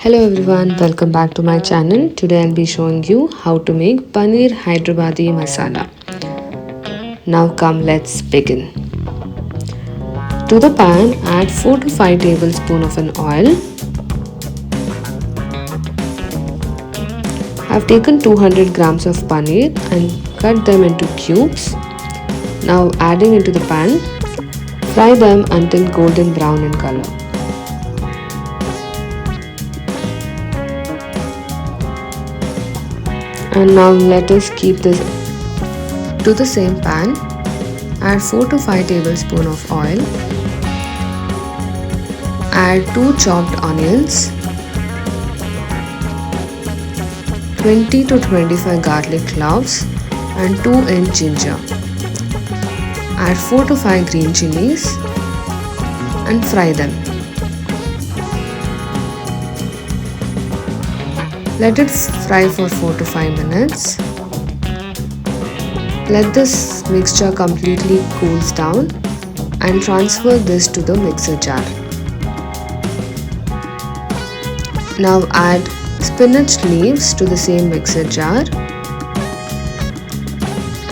Hello everyone, welcome back to my channel. Today I'll be showing you how to make Paneer Hydrabadi Masala. Now come, let's begin. To the pan, add 4 to 5 tablespoons of an oil. I've taken 200 grams of paneer and cut them into cubes. Now adding into the pan, fry them until golden brown in color. And now let us keep this to the same pan. Add 4 to 5 tablespoons of oil. Add 2 chopped onions, 20 to 25 garlic cloves and 2-inch ginger. Add 4 to 5 green chilies and fry them. Let it fry for 4 to 5 minutes. Let this mixture completely cools down and transfer this to the mixer jar. Now add spinach leaves to the same mixer jar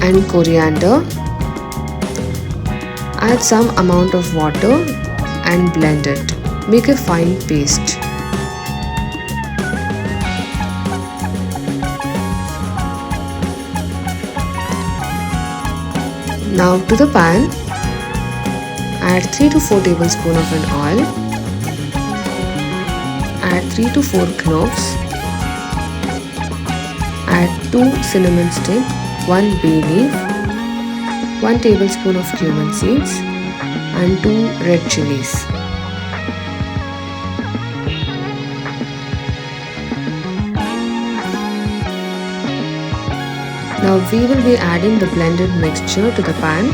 and coriander. Add some amount of water and blend it. Make a fine paste. Now to the pan, add 3 to 4 tablespoons of an oil, add 3 to 4 cloves, add 2 cinnamon sticks, 1 bay leaf, 1 tablespoon of cumin seeds and 2 red chilies. Now we will be adding the blended mixture to the pan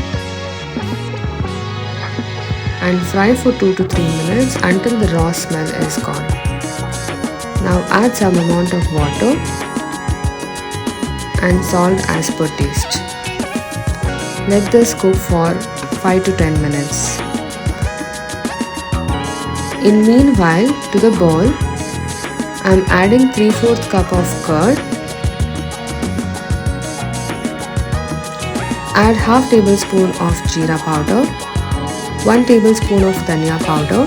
and fry for 2 to 3 minutes until the raw smell is gone. Now add some amount of water and salt as per taste. Let this cook for 5 to 10 minutes. In meanwhile, to the bowl, I am adding 3/4 cup of curd. Add half tablespoon of jeera powder, 1 tablespoon of dhania powder,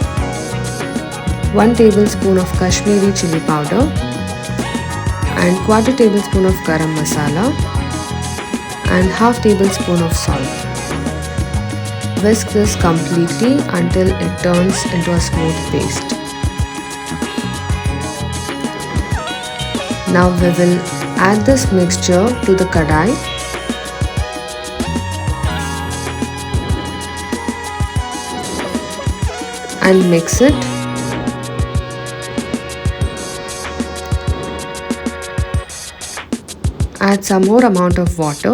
1 tablespoon of Kashmiri chili powder and 1/4 tablespoon of garam masala and half tablespoon of salt. Whisk this completely until it turns into a smooth paste. Now we will add this mixture to the kadai and mix it. Add some more amount of water.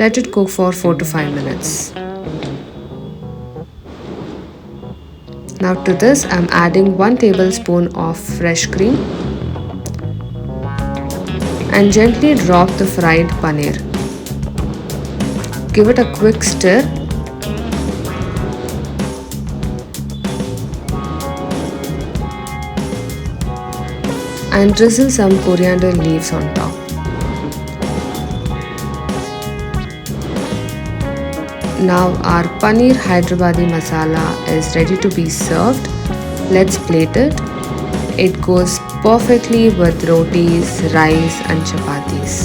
Let it cook for 4 to 5 minutes. Now to this I am adding 1 tablespoon of fresh cream and gently drop the fried paneer. Give it a quick stir. And drizzle some coriander leaves on top. Now our Paneer Hydrabadi Masala is ready to be served. Let's plate it. It goes perfectly with rotis, rice and chapatis.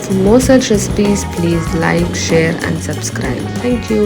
For more such recipes, please like, share and subscribe. Thank you.